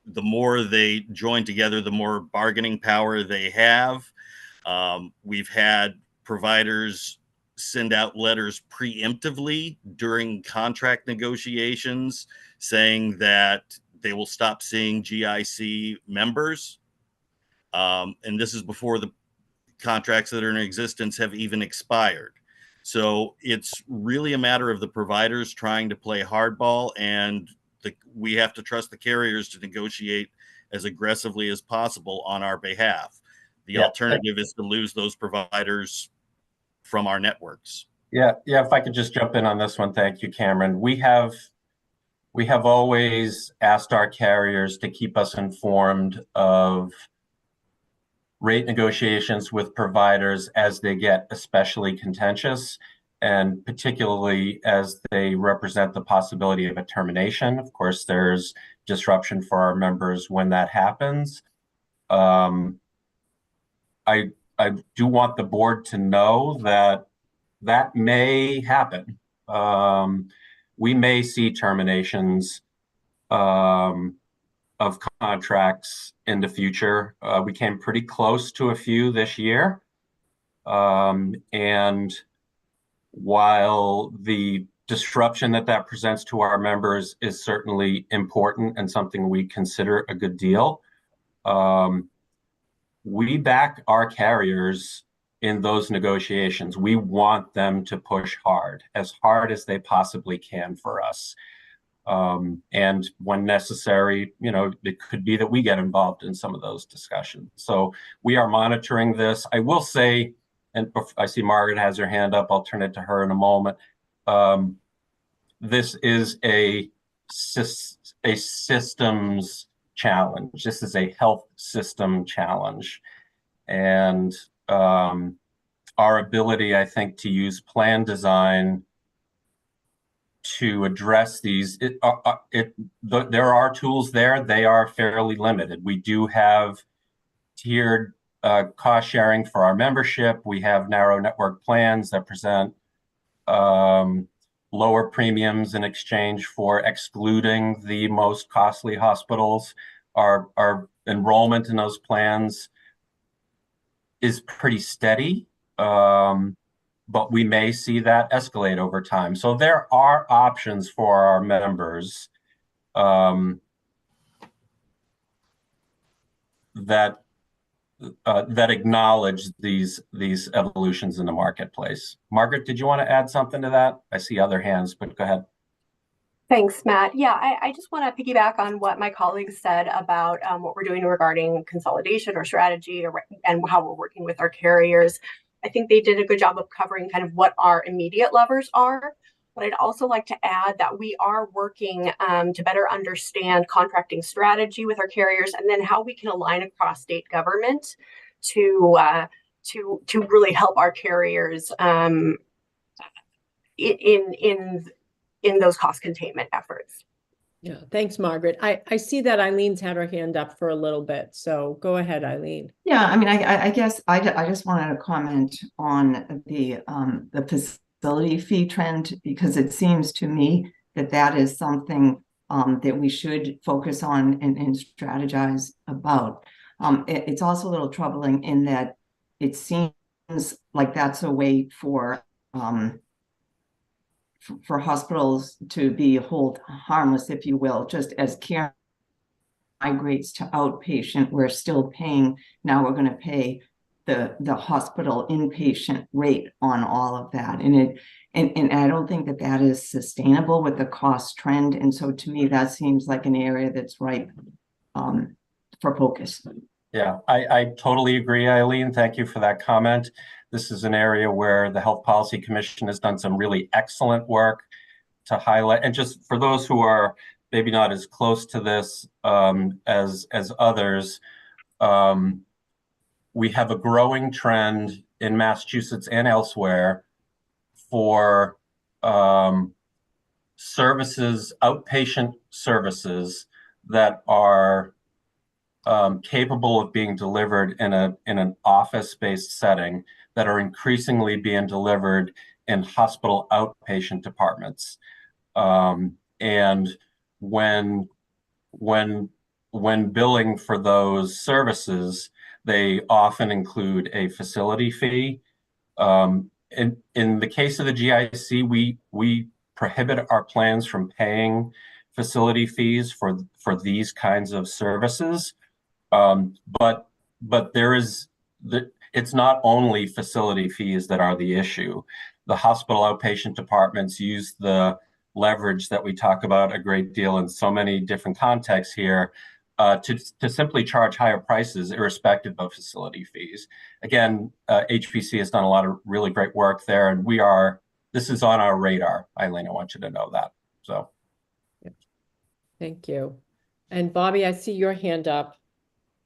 the more they join together, the more bargaining power they have. We've had providers send out letters preemptively during contract negotiations saying that they will stop seeing GIC members. And this is before the contracts that are in existence have even expired. So it's really a matter of the providers trying to play hardball, and we have to trust the carriers to negotiate as aggressively as possible on our behalf. The alternative is to lose those providers from our networks. Yeah. If I could just jump in on this one. Thank you, Cameron. We have always asked our carriers to keep us informed of rate negotiations with providers as they get especially contentious, and particularly as they represent the possibility of a termination. Of course, there's disruption for our members when that happens. I do want the board to know that may happen. We may see terminations of contracts in the future. We came pretty close to a few this year. And while the disruption that presents to our members is certainly important and something we consider a good deal, we back our carriers in those negotiations. We want them to push hard as they possibly can for us. And when necessary, you know, it could be that we get involved in some of those discussions. So we are monitoring this. I will say, and I see Margaret has her hand up, I'll turn it to her in a moment. This is a systems challenge. This is a health system challenge. And our ability, I think, to use plan design to address these, there are tools there. They are fairly limited. We do have tiered cost sharing for our membership. We have narrow network plans that present lower premiums in exchange for excluding the most costly hospitals. Our enrollment in those plans is pretty steady, but we may see that escalate over time. So there are options for our members that acknowledge these evolutions in the marketplace. Margaret, did you want to add something to that? I see other hands, but go ahead. Thanks, Matt. Yeah, I just want to piggyback on what my colleagues said about what we're doing regarding consolidation or strategy and how we're working with our carriers. I think they did a good job of covering kind of what our immediate levers are. But I'd also like to add that we are working to better understand contracting strategy with our carriers, and then how we can align across state government to really help our carriers in those cost containment efforts. Yeah, thanks, Margaret. I see that Eileen's had her hand up for a little bit, so go ahead, Eileen. Yeah, I mean, I guess I just wanted to comment on the facility fee trend, because it seems to me that is something that we should focus on and strategize about. It's also a little troubling in that it seems like that's a way for hospitals to be hold harmless, if you will, just as care migrates to outpatient. We're still paying, now we're going to pay the hospital inpatient rate on all of that. And I don't think that is sustainable with the cost trend. And so to me, that seems like an area that's ripe for focus. Yeah, I totally agree, Eileen. Thank you for that comment. This is an area where the Health Policy Commission has done some really excellent work to highlight. And just for those who are maybe not as close to this as others, we have a growing trend in Massachusetts and elsewhere for services, outpatient services that are capable of being delivered in an office-based setting, that are increasingly being delivered in hospital outpatient departments. And when billing for those services, they often include a facility fee. In the case of the GIC, we prohibit our plans from paying facility fees for these kinds of services. But it's not only facility fees that are the issue. The hospital outpatient departments use the leverage that we talk about a great deal in so many different contexts here to simply charge higher prices irrespective of facility fees. Again, HPC has done a lot of really great work there, and this is on our radar. Eileen, I want you to know that. So, thank you. And Bobby, I see your hand up.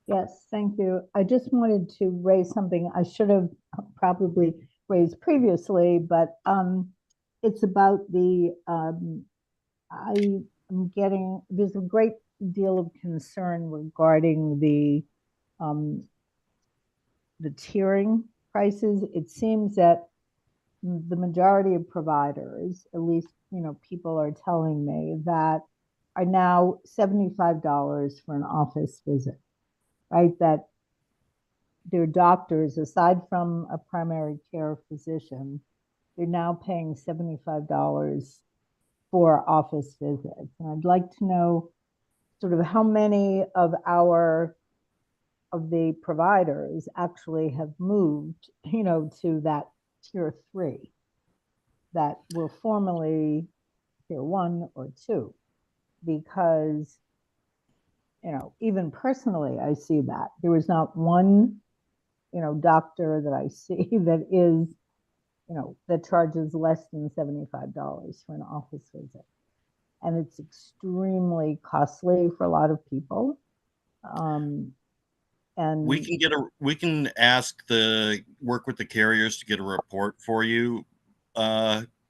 Yes, thank you. I just wanted to raise something I should have probably raised previously, but it's about there's a great deal of concern regarding the tiering prices. It seems that the majority of providers, at least, people are telling me, that are now $75 for an office visit. Right, that their doctors, aside from a primary care physician, they're now paying $75 for office visits. And I'd like to know sort of how many of the providers actually have moved, to that tier 3 that were formerly tier 1 or 2, because even personally, I see that there is not one, doctor that I see that is, that charges less than $75 for an office visit. And it's extremely costly for a lot of people. And we can work with the carriers to get a report for you,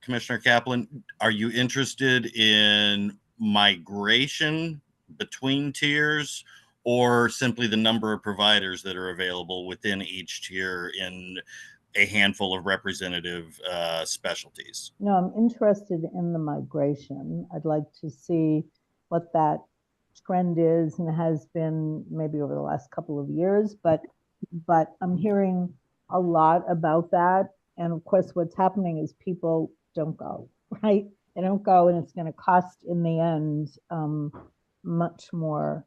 Commissioner Kaplan, are you interested in migration between tiers, or simply the number of providers that are available within each tier in a handful of representative specialties? No, I'm interested in the migration. I'd like to see what that trend is and has been maybe over the last couple of years, but I'm hearing a lot about that. And of course, what's happening is people don't go, right? They don't go, and it's going to cost in the end much more.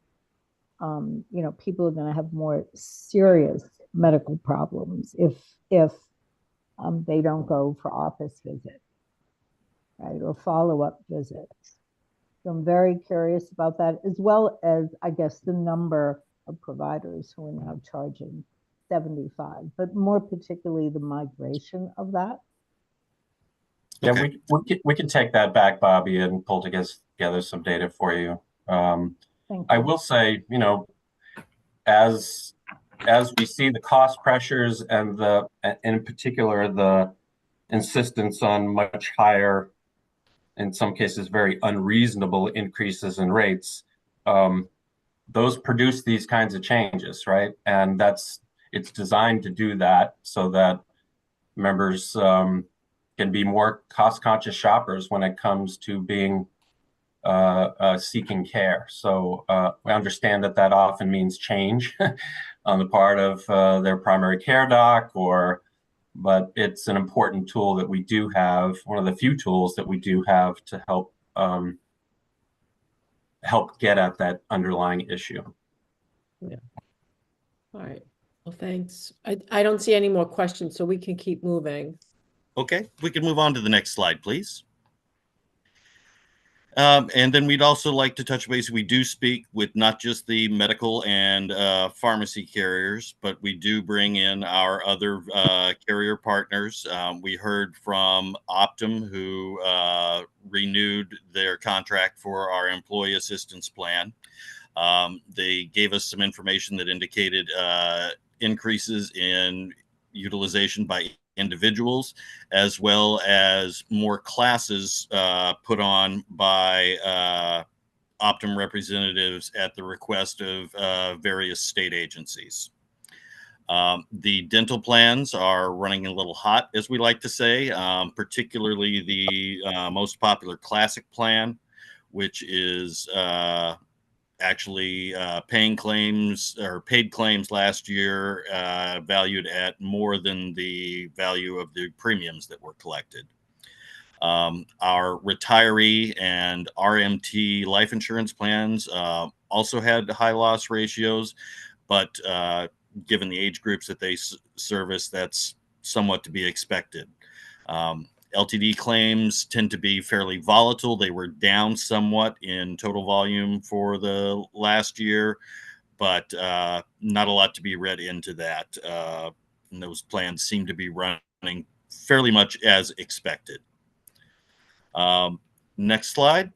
People are going to have more serious medical problems if they don't go for office visits, right, or follow-up visits. So I'm very curious about that, as well as, I guess, the number of providers who are now charging 75, but more particularly the migration of that. Yeah, Okay. we can take that back, Bobby, and pull together some data for you. I will say, as we see the cost pressures and in particular, the insistence on much higher, in some cases, very unreasonable increases in rates, those produce these kinds of changes, right? And it's designed to do that so that members can be more cost-conscious shoppers when it comes to being seeking care. So we understand that often means change on the part of their primary care doc, but it's an important tool that we do have, one of the few tools that we do have to help get at that underlying issue. Yeah. All right. Well, thanks. I don't see any more questions, so we can keep moving. Okay, we can move on to the next slide, please. And then we'd also like to touch base. We do speak with not just the medical and pharmacy carriers, but we do bring in our other carrier partners. We heard from Optum, who renewed their contract for our employee assistance plan. They gave us some information that indicated increases in utilization by individuals, as well as more classes put on by Optum representatives at the request of various state agencies. The dental plans are running a little hot, as we like to say, particularly the most popular classic plan, which is actually paying claims or paid claims last year valued at more than the value of the premiums that were collected. Our retiree and RMT life insurance plans also had high loss ratios, but given the age groups that they service, that's somewhat to be expected. LTD claims tend to be fairly volatile. They were down somewhat in total volume for the last year, but not a lot to be read into that. And those plans seem to be running fairly much as expected. Next slide.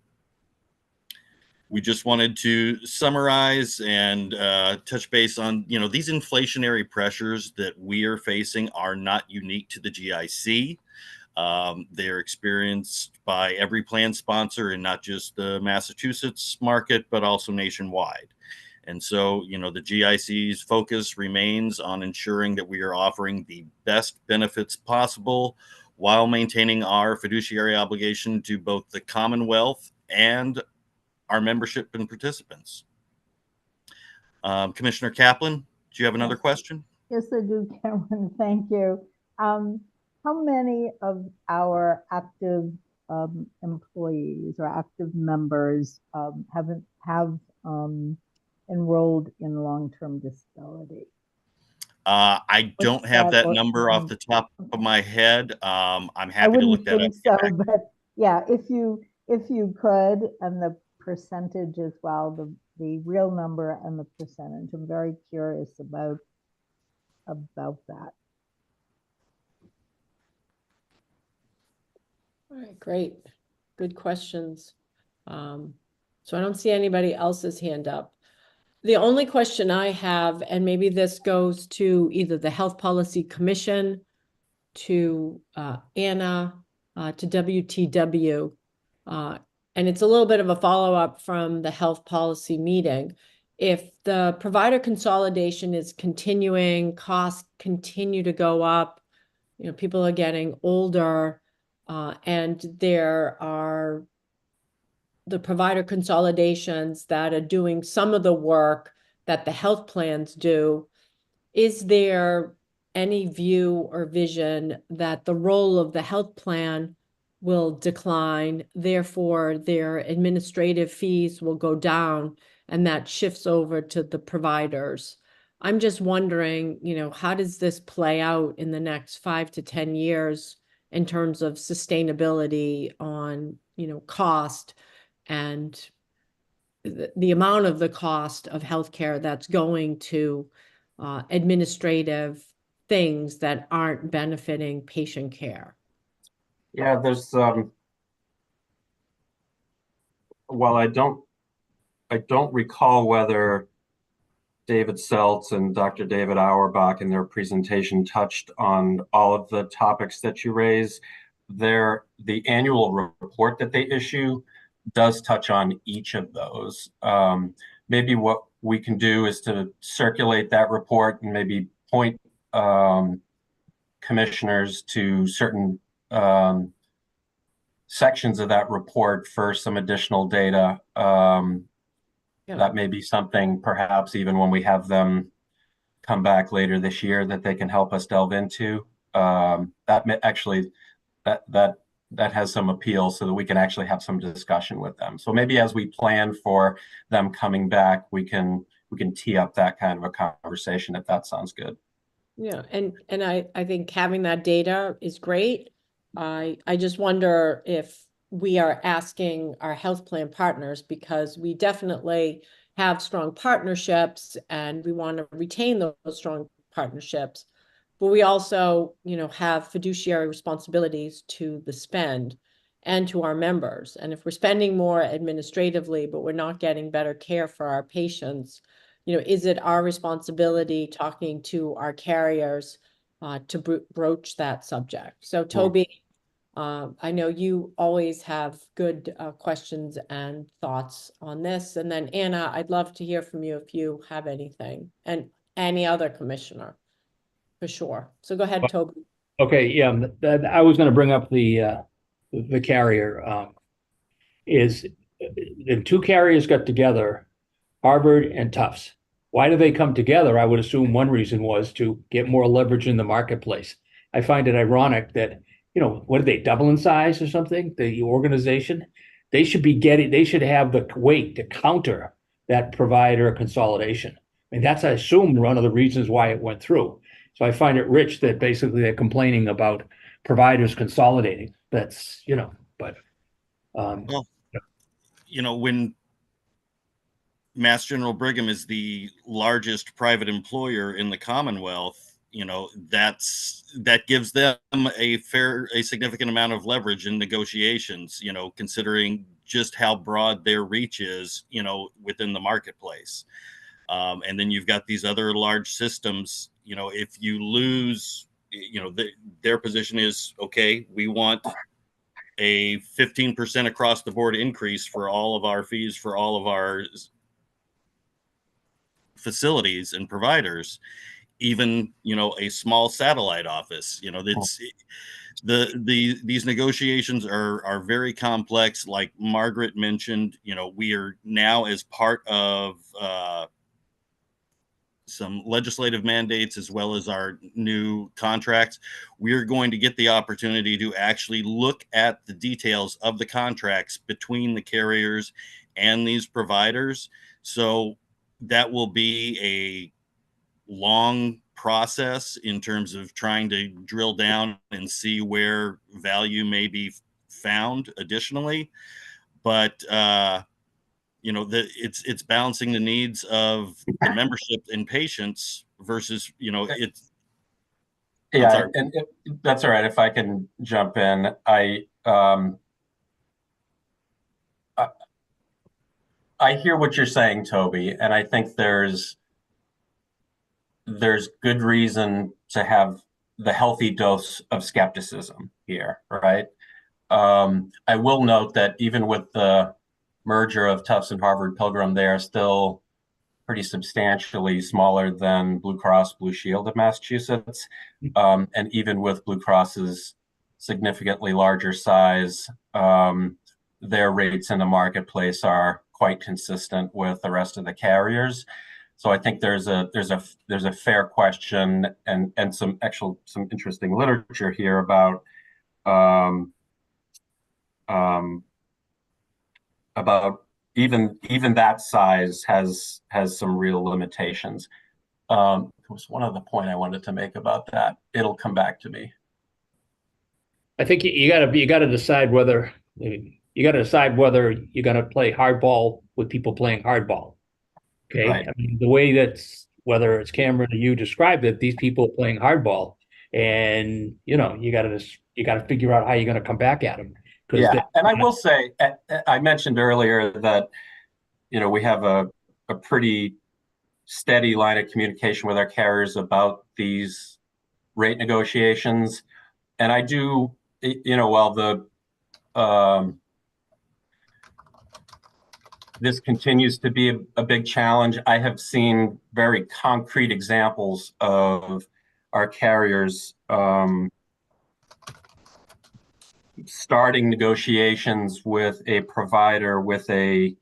We just wanted to summarize and touch base on, these inflationary pressures that we are facing are not unique to the GIC. They're experienced by every plan sponsor in not just the Massachusetts market, but also nationwide. And so, the GIC's focus remains on ensuring that we are offering the best benefits possible while maintaining our fiduciary obligation to both the Commonwealth and our membership and participants. Commissioner Kaplan, do you have another question? Yes, I do, Cameron. Thank you. How many of our active employees or active members have enrolled in long-term disability? I don't have that number off the top of my head. I'm happy to look that up. I wouldn't think so, but yeah, if you could, and the percentage as well, the real number and the percentage. I'm very curious about that. All right, great. Good questions. So I don't see anybody else's hand up. The only question I have, and maybe this goes to either the Health Policy Commission, to Anna, to WTW. And it's a little bit of a follow-up from the health policy meeting. If the provider consolidation is continuing, costs continue to go up, people are getting older, and there are the provider consolidations that are doing some of the work that the health plans do, is there any view or vision that the role of the health plan will decline, therefore their administrative fees will go down, and that shifts over to the providers? I'm just wondering, how does this play out in the next 5 to 10 years in terms of sustainability on, cost and the amount of the cost of healthcare that's going to administrative things that aren't benefiting patient care? Yeah, there's while I don't recall whether David Seltz and Dr. David Auerbach in their presentation touched on all of the topics that you raise. The annual report that they issue does touch on each of those. Maybe what we can do is to circulate that report and maybe point commissioners to certain sections of that report for some additional data. That may be something perhaps even when we have them come back later this year that they can help us delve into. That may actually, that has some appeal so that we can actually have some discussion with them. So maybe as we plan for them coming back, we can tee up that kind of a conversation, if that sounds good. Yeah, and I think having that data is great. I just wonder if we are asking our health plan partners, because we definitely have strong partnerships and we want to retain those strong partnerships, but we also, have fiduciary responsibilities to the spend and to our members. And if we're spending more administratively, but we're not getting better care for our patients, is it our responsibility, talking to our carriers, to broach that subject? So Toby, I know you always have good questions and thoughts on this. And then Anna, I'd love to hear from you if you have anything, and any other commissioner, for sure. So go ahead, Toby. Okay, yeah, I was going to bring up the carrier. Is the two carriers got together, Harvard and Tufts. Why do they come together? I would assume one reason was to get more leverage in the marketplace. I find it ironic that, what are they, double in size or something? The organization, they should have the weight to counter that provider consolidation. I mean, that's, I assume, one of the reasons why it went through. So I find it rich that basically they're complaining about providers consolidating. That's, but. Well, when Mass General Brigham is the largest private employer in the Commonwealth, that gives them a significant amount of leverage in negotiations, considering just how broad their reach is, within the marketplace. And then you've got these other large systems, if you lose, their position is, okay, we want a 15% across the board increase for all of our fees for all of our facilities and providers, even, a small satellite office. These negotiations are very complex. Like Margaret mentioned, we are now, as part of some legislative mandates, as well as our new contracts, we're going to get the opportunity to actually look at the details of the contracts between the carriers and these providers. So that will be a long process in terms of trying to drill down and see where value may be found additionally. But it's balancing the needs of the membership and patients versus, it's. Yeah, and that's all right. If I can jump in, I hear what you're saying, Toby, and I think there's good reason to have the healthy dose of skepticism here, right? I will note that even with the merger of Tufts and Harvard Pilgrim, they are still pretty substantially smaller than Blue Cross Blue Shield of Massachusetts. And even with Blue Cross's significantly larger size, their rates in the marketplace are quite consistent with the rest of the carriers. So I think there's a fair question and some interesting literature here about even that size has some real limitations. There was one other point I wanted to make about that. It'll come back to me. I think you gotta decide whether you're gonna play hardball with people playing hardball. Okay, Right. I mean the way that's whether it's Cameron or you described it, these people playing hardball, and you gotta figure out how you're gonna come back at them. Yeah, and I will say, I mentioned earlier that we have a pretty steady line of communication with our carriers about these rate negotiations, and I do, while this continues to be a big challenge, I have seen very concrete examples of our carriers starting negotiations with a provider with a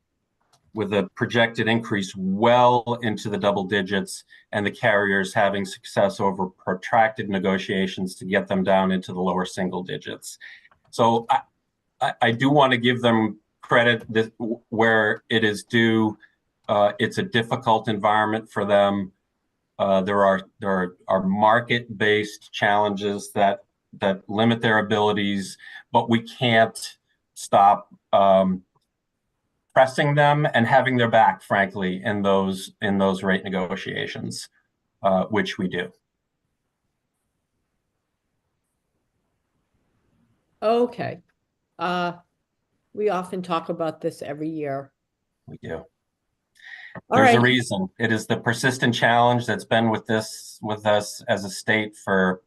projected increase well into the double digits, and the carriers having success over protracted negotiations to get them down into the lower single digits. So I do want to give them credit where it is due. It's a difficult environment for them. There are market-based challenges that limit their abilities, but we can't stop pressing them and having their back, frankly, in those rate negotiations, which we do. Okay. We often talk about this every year. We do. All There's right. a reason. It is the persistent challenge that's been with us as a state for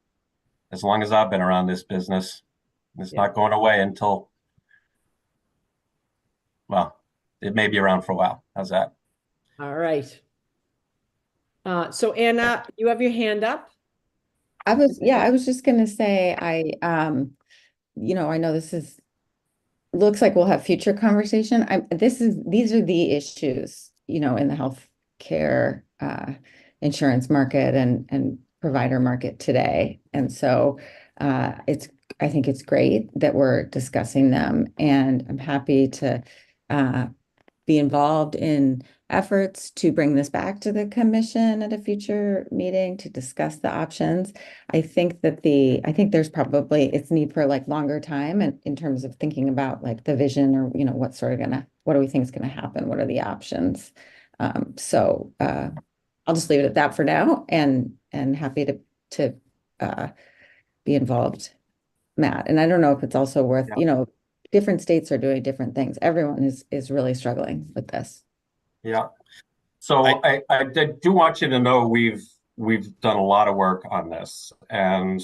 as long as I've been around this business. It's not going away until, well, it may be around for a while. How's that? All right. So Anna, you have your hand up? I was just gonna say, I know this looks like we'll have future conversation. These are the issues, in the healthcare insurance market and provider market today. And so I think it's great that we're discussing them, and I'm happy to be involved in efforts to bring this back to the commission at a future meeting to discuss the options. I think there's probably it's need for like longer time and in terms of thinking about like the vision or what do we think is gonna happen? What are the options? So I'll just leave it at that for now, and happy to be involved, Matt. And I don't know if it's also worth, different states are doing different things. Everyone is really struggling with this. Yeah. So I do want you to know we've done a lot of work on this, and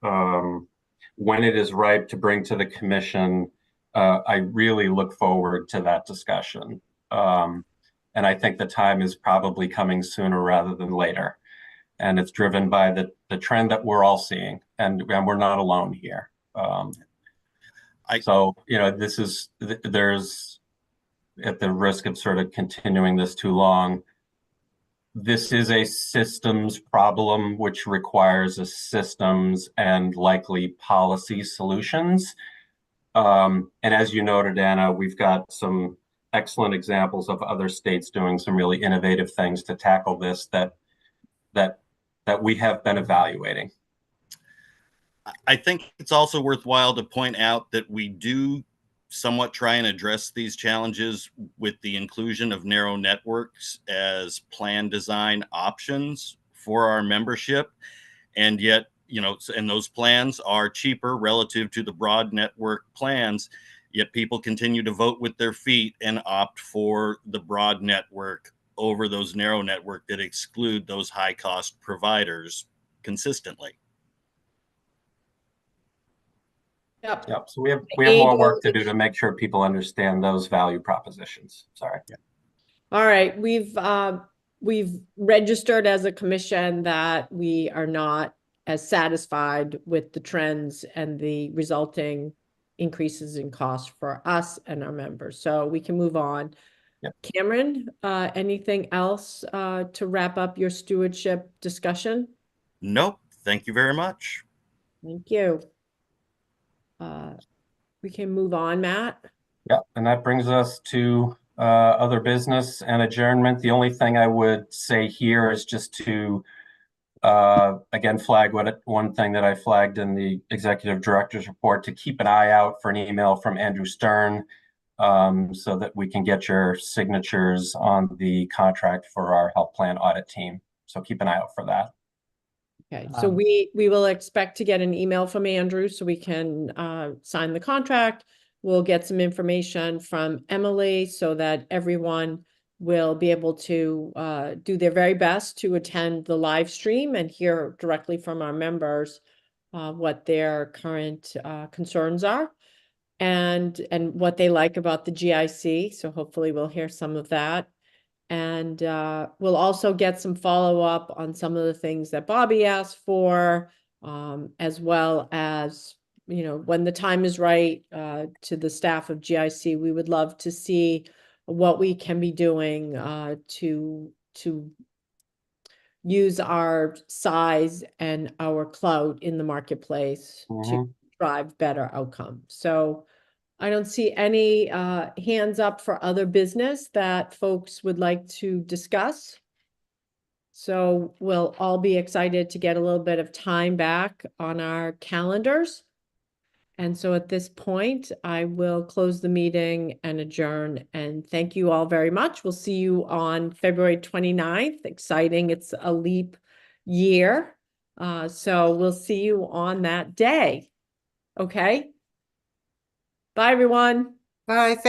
when it is ripe to bring to the commission, I really look forward to that discussion. And I think the time is probably coming sooner rather than later. And it's driven by the trend that we're all seeing, and we're not alone here. There's, at the risk of sort of continuing this too long, this is a systems problem which requires a systems and likely policy solutions. And as you noted, Anna, we've got some excellent examples of other states doing some really innovative things to tackle this that we have been evaluating. I think it's also worthwhile to point out that we do somewhat try and address these challenges with the inclusion of narrow networks as plan design options for our membership. And yet, and those plans are cheaper relative to the broad network plans, yet people continue to vote with their feet and opt for the broad network over those narrow network that exclude those high cost providers consistently. Yep. Yep. So we have more work to do to make sure people understand those value propositions. Sorry. All right, we've registered as a commission that we are not as satisfied with the trends and the resulting increases in cost for us and our members. So we can move on. Yep. Cameron, anything else to wrap up your stewardship discussion? Nope. Thank you very much. Thank you. We can move on, Matt. Yep. And that brings us to other business and adjournment. The only thing I would say here is just to again flag one thing that I flagged in the executive director's report, to keep an eye out for an email from Andrew Stern so that we can get your signatures on the contract for our health plan audit team. So keep an eye out for that. Okay, so we will expect to get an email from Andrew so we can sign the contract. We'll get some information from Emily so that everyone will be able to do their very best to attend the live stream and hear directly from our members what their current concerns are and what they like about the GIC. So hopefully we'll hear some of that. And we'll also get some follow-up on some of the things that Bobby asked for, as well as, you know, when the time is right, to the staff of GIC, we would love to see what we can be doing to use our size and our clout in the marketplace to drive better outcomes. So I don't see any hands up for other business that folks would like to discuss. So we'll all be excited to get a little bit of time back on our calendars. And so at this point, I will close the meeting and adjourn. And thank you all very much. We'll see you on February 29th. Exciting. It's a leap year. So we'll see you on that day. Okay. Bye, everyone. Bye. Thank